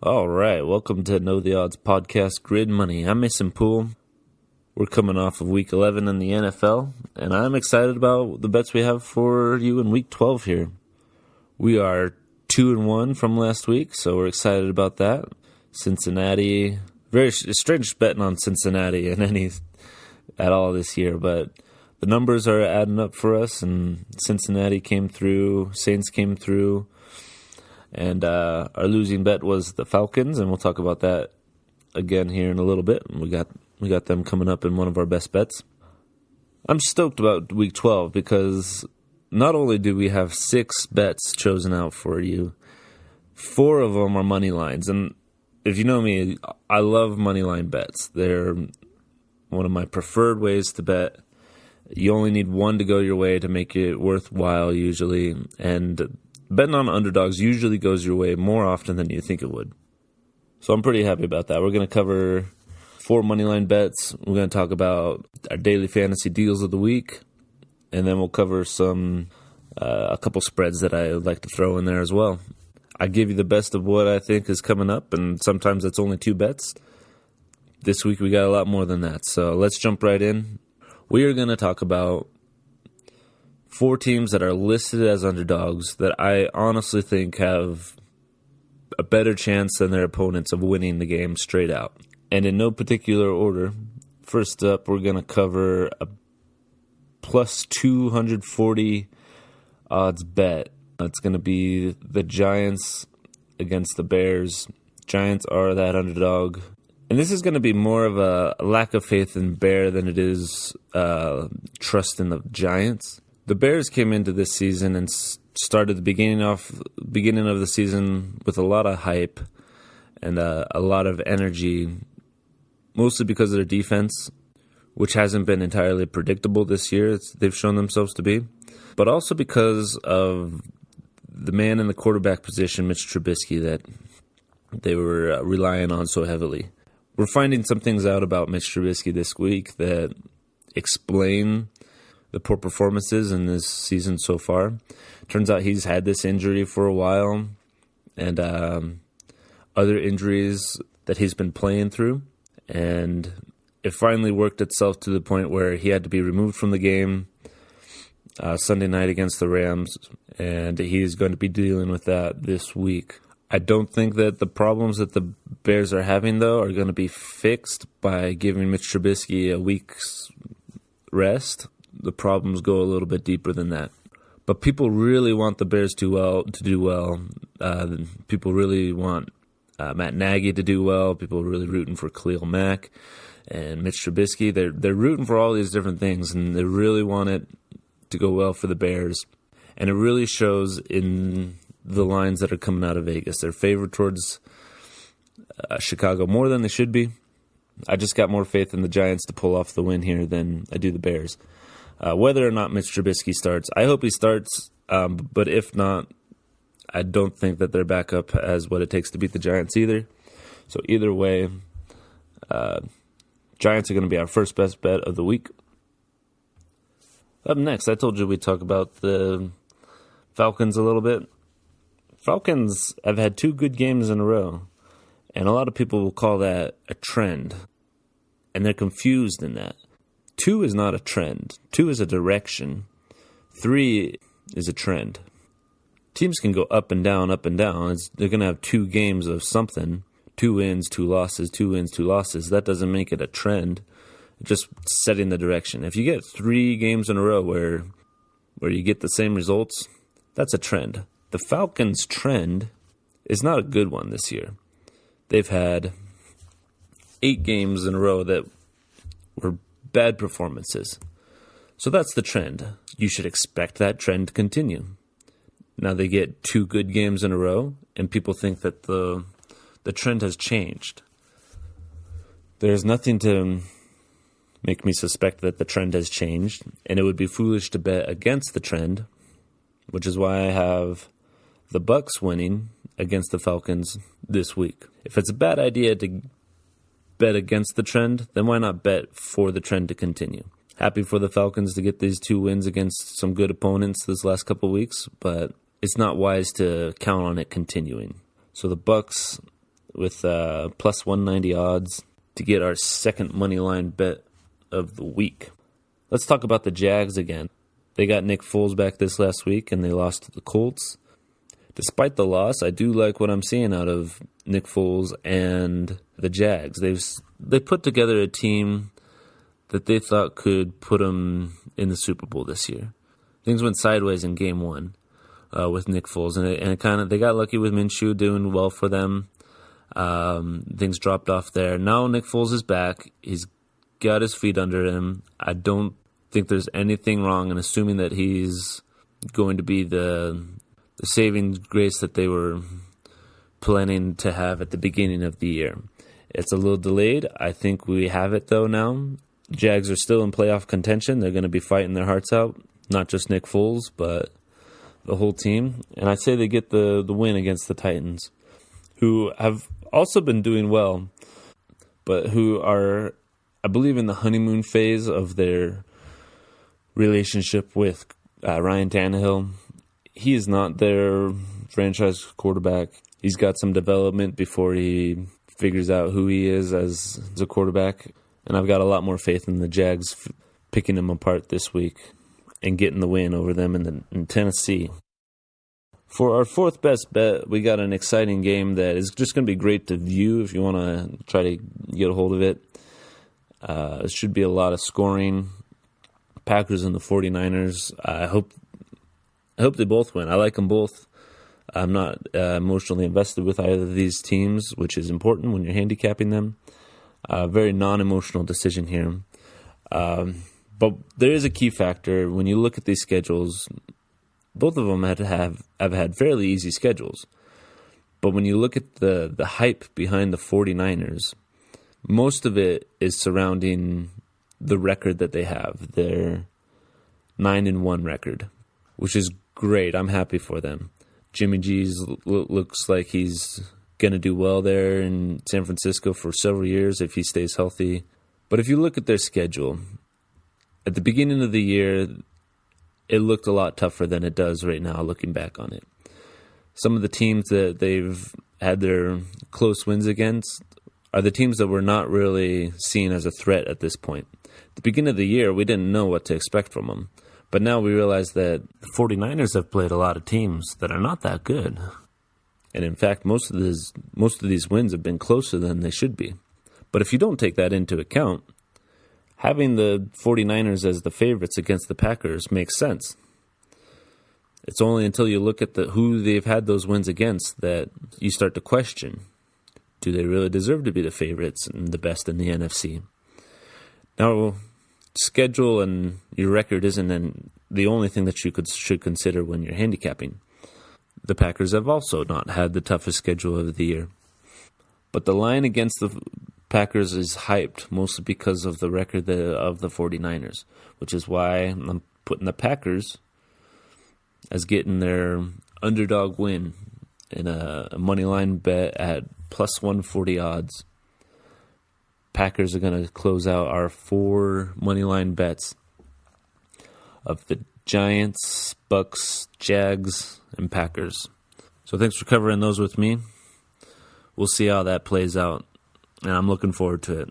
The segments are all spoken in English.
All right, welcome to Know the Odds podcast, Grid Money. I'm Mason Poole. We're coming off of Week 11 in the NFL, and I'm excited about the bets we have for you in Week 12 here. We are 2-1 from last week, so we're excited about that. Cincinnati, very strange betting on Cincinnati at all this year, but the numbers are adding up for us, and Cincinnati came through, Saints came through, and our losing bet was the Falcons, and we'll talk about that again here in a little bit. We got them coming up in one of our best bets. I'm stoked about Week 12 because not only do we have 6 bets chosen out for you, 4 of them are money lines, and if you know me, I love money line bets. They're one of my preferred ways to bet. You only need one to go your way to make it worthwhile usually, and betting on underdogs usually goes your way more often than you think it would. So I'm pretty happy about that. We're going to cover 4 moneyline bets. We're going to talk about our daily fantasy deals of the week, and then we'll cover a couple spreads that I like to throw in there as well. I give you the best of what I think is coming up, and sometimes it's only 2 bets. This week we got a lot more than that, so let's jump right in. We are going to talk about 4 teams that are listed as underdogs that I honestly think have a better chance than their opponents of winning the game straight out. And in no particular order, first up we're going to cover a plus 240 odds bet. It's going to be the Giants against the Bears. Giants are that underdog. And this is going to be more of a lack of faith in Bear than it is trust in the Giants. The Bears came into this season and started the beginning of the season with a lot of hype and a lot of energy, mostly because of their defense, which hasn't been entirely predictable this year. They've shown themselves to be, but also because of the man in the quarterback position, Mitch Trubisky, that they were relying on so heavily. We're finding some things out about Mitch Trubisky this week that explain the poor performances in this season so far. Turns out he's had this injury for a while and other injuries that he's been playing through. And it finally worked itself to the point where he had to be removed from the game Sunday night against the Rams, and he's going to be dealing with that this week. I don't think that the problems that the Bears are having, though, are going to be fixed by giving Mitch Trubisky a week's rest. The problems go a little bit deeper than that. But people really want the Bears to do well. People really want Matt Nagy to do well. People are really rooting for Khalil Mack and Mitch Trubisky. They're rooting for all these different things, and they really want it to go well for the Bears. And it really shows in the lines that are coming out of Vegas. They're favored towards Chicago more than they should be. I just got more faith in the Giants to pull off the win here than I do the Bears. Whether or not Mitch Trubisky starts, I hope he starts, but if not, I don't think that their backup has what it takes to beat the Giants either. So either way, Giants are going to be our first best bet of the week. Up next, I told you we'd talk about the Falcons a little bit. Falcons have had 2 good games in a row, and a lot of people will call that a trend, and they're confused in that. 2 is not a trend. 2 is a direction. 3 is a trend. Teams can go up and down, up and down. They're going to have 2 games of something. 2 wins, 2 losses, 2 wins, 2 losses. That doesn't make it a trend. It's just setting the direction. If you get 3 games in a row where you get the same results, that's a trend. The Falcons' trend is not a good one this year. They've had 8 games in a row that were bad performances. So that's the trend. You should expect that trend to continue. Now they get 2 good games in a row, and people think that the trend has changed. There's nothing to make me suspect that the trend has changed, and it would be foolish to bet against the trend, which is why I have the Bucs winning against the Falcons this week. If it's a bad idea to bet against the trend, then why not bet for the trend to continue? Happy for the Falcons to get these 2 wins against some good opponents this last couple of weeks, but it's not wise to count on it continuing. So the Bucs with plus 190 odds to get our second Moneyline bet of the week. Let's talk about the Jags again. They got Nick Foles back this last week, and they lost to the Colts. Despite the loss, I do like what I'm seeing out of Nick Foles and the Jags. They put together a team that they thought could put them in the Super Bowl this year. Things went sideways in Game 1 with Nick Foles, and they got lucky with Minshew doing well for them. Things dropped off there. Now Nick Foles is back. He's got his feet under him. I don't think there's anything wrong in assuming that he's going to be the saving grace that they were planning to have at the beginning of the year. It's a little delayed. I think we have it, though, now. Jags are still in playoff contention. They're going to be fighting their hearts out, not just Nick Foles, but the whole team. And I'd say they get the win against the Titans, who have also been doing well, but who are, I believe, in the honeymoon phase of their relationship with Ryan Tannehill. He is not their franchise quarterback. He's got some development before he figures out who he is as a quarterback. And I've got a lot more faith in the Jags picking him apart this week and getting the win over them in Tennessee. For our fourth best bet, we got an exciting game that is just going to be great to view if you want to try to get a hold of it. It should be a lot of scoring. Packers and the 49ers. I hope they both win. I like them both. I'm not emotionally invested with either of these teams, which is important when you're handicapping them. Very non-emotional decision here. But there is a key factor. When you look at these schedules, both of them have had fairly easy schedules. But when you look at the hype behind the 49ers, most of it is surrounding the record that they have, their 9-1 record, which is great. I'm happy for them. Jimmy G's looks like he's going to do well there in San Francisco for several years if he stays healthy. But if you look at their schedule, at the beginning of the year, it looked a lot tougher than it does right now, looking back on it. Some of the teams that they've had their close wins against are the teams that we're not really seen as a threat at this point. At the beginning of the year, we didn't know what to expect from them. But now we realize that the 49ers have played a lot of teams that are not that good. And in fact, most of these wins have been closer than they should be. But if you don't take that into account, having the 49ers as the favorites against the Packers makes sense. It's only until you look at who they've had those wins against that you start to question, do they really deserve to be the favorites and the best in the NFC? Now, schedule and your record isn't the only thing that you should consider when you're handicapping. The Packers have also not had the toughest schedule of the year. But the line against the Packers is hyped mostly because of the record of the 49ers, which is why I'm putting the Packers as getting their underdog win in a Moneyline bet at plus 140 odds. Packers are going to close out our 4 Moneyline bets of the Giants, Bucks, Jags, and Packers. So thanks for covering those with me. We'll see how that plays out, and I'm looking forward to it.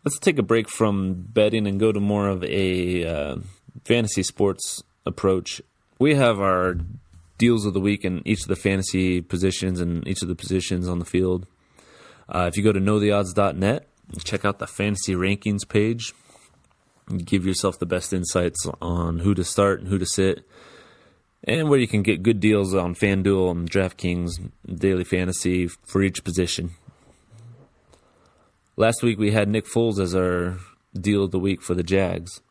Let's take a break from betting and go to more of a fantasy sports approach. We have our deals of the week in each of the fantasy positions and each of the positions on the field. If you go to knowtheodds.net, check out the fantasy rankings page. Give yourself the best insights on who to start and who to sit, and where you can get good deals on FanDuel and DraftKings Daily Fantasy for each position. Last week we had Nick Foles as our deal of the week for the Jags,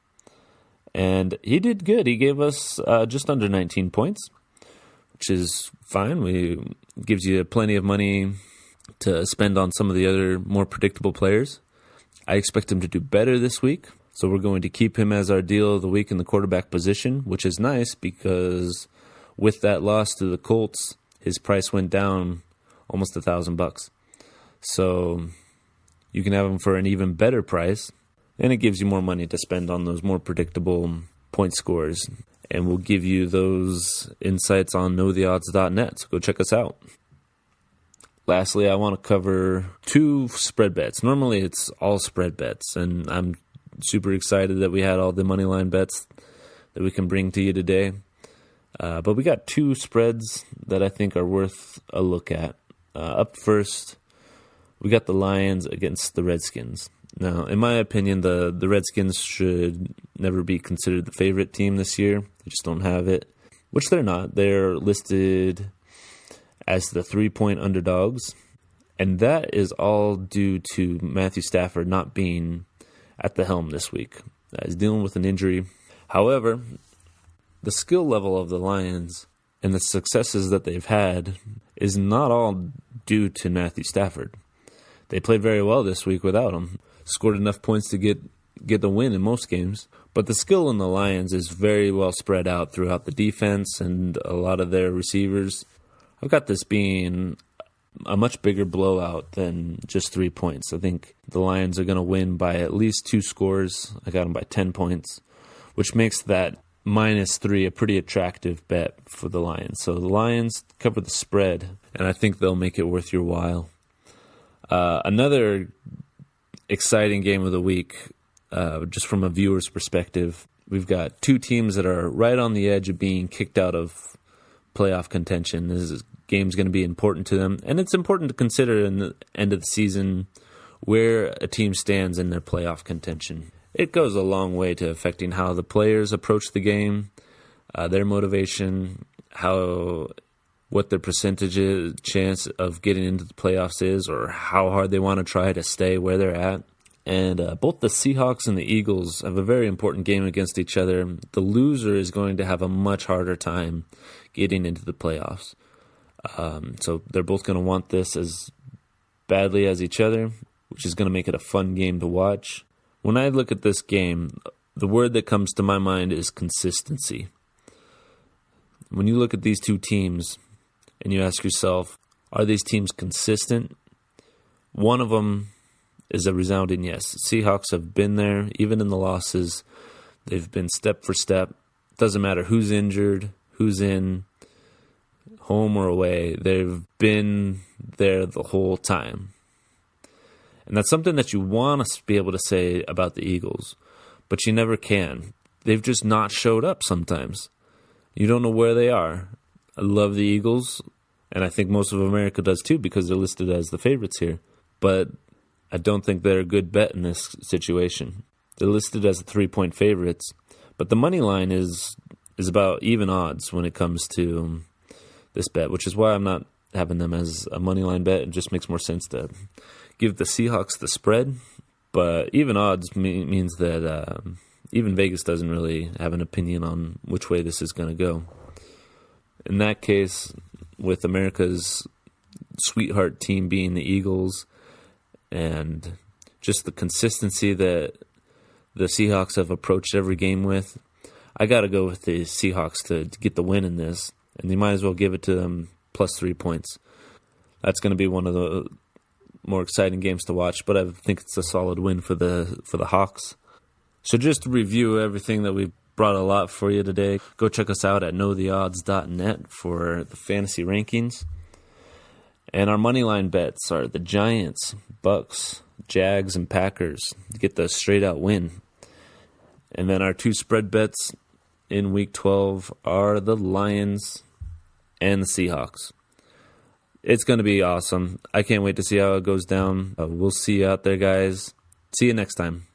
and he did good. He gave us just under 19 points, which is fine. It gives you plenty of money to spend on some of the other more predictable players. I expect him to do better this week, so we're going to keep him as our deal of the week in the quarterback position, which is nice because with that loss to the Colts, his price went down almost $1,000. So you can have him for an even better price, and it gives you more money to spend on those more predictable point scores. And we'll give you those insights on knowtheodds.net, so go check us out. Lastly, I want to cover 2 spread bets. Normally, it's all spread bets, and I'm super excited that we had all the Moneyline bets that we can bring to you today. But we got 2 spreads that I think are worth a look at. Up first, we got the Lions against the Redskins. Now, in my opinion, the Redskins should never be considered the favorite team this year. They just don't have it, which they're not. They're listed as the 3-point underdogs, and that is all due to Matthew Stafford not being at the helm this week. He's dealing with an injury. However, the skill level of the Lions and the successes that they've had is not all due to Matthew Stafford. They played very well this week without him. Scored enough points to get the win in most games. But the skill in the Lions is very well spread out throughout the defense and a lot of their receivers. I've got this being a much bigger blowout than just 3 points. I think the Lions are going to win by at least 2 scores. I got them by 10 points, which makes that -3 a pretty attractive bet for the Lions. So the Lions cover the spread, and I think they'll make it worth your while. Another exciting game of the week, just from a viewer's perspective, we've got 2 teams that are right on the edge of being kicked out of playoff contention. This game's going to be important to them, and it's important to consider in the end of the season where a team stands in their playoff contention. It goes a long way to affecting how the players approach the game, their motivation, what their chance of getting into the playoffs is, or how hard they want to try to stay where they're at. And both the Seahawks and the Eagles have a very important game against each other. The loser is going to have a much harder time getting into the playoffs. So they're both going to want this as badly as each other, which is going to make it a fun game to watch. When I look at this game, the word that comes to my mind is consistency. When you look at these 2 teams and you ask yourself, are these teams consistent? One of them is a resounding yes. Seahawks have been there, even in the losses. They've been step for step. Doesn't matter who's injured, who's in, home or away. They've been there the whole time. And that's something that you want to be able to say about the Eagles, but you never can. They've just not showed up sometimes. You don't know where they are. I love the Eagles, and I think most of America does too because they're listed as the favorites here. But I don't think they're a good bet in this situation. They're listed as the 3-point favorites, but the money line is about even odds when it comes to this bet, which is why I'm not having them as a money line bet. It just makes more sense to give the Seahawks the spread. But even odds means that even Vegas doesn't really have an opinion on which way this is going to go. In that case, with America's sweetheart team being the Eagles, and just the consistency that the Seahawks have approached every game with, I got to go with the Seahawks to get the win in this, and you might as well give it to them plus 3 points. That's going to be one of the more exciting games to watch, but I think it's a solid win for the Hawks. So just to review everything that we brought a lot for you today, go check us out at knowtheodds.net for the fantasy rankings. And our moneyline bets are the Giants, Bucks, Jags, and Packers to get the straight-out win. And then our 2 spread bets in Week 12 are the Lions and the Seahawks. It's going to be awesome. I can't wait to see how it goes down. We'll see you out there, guys. See you next time.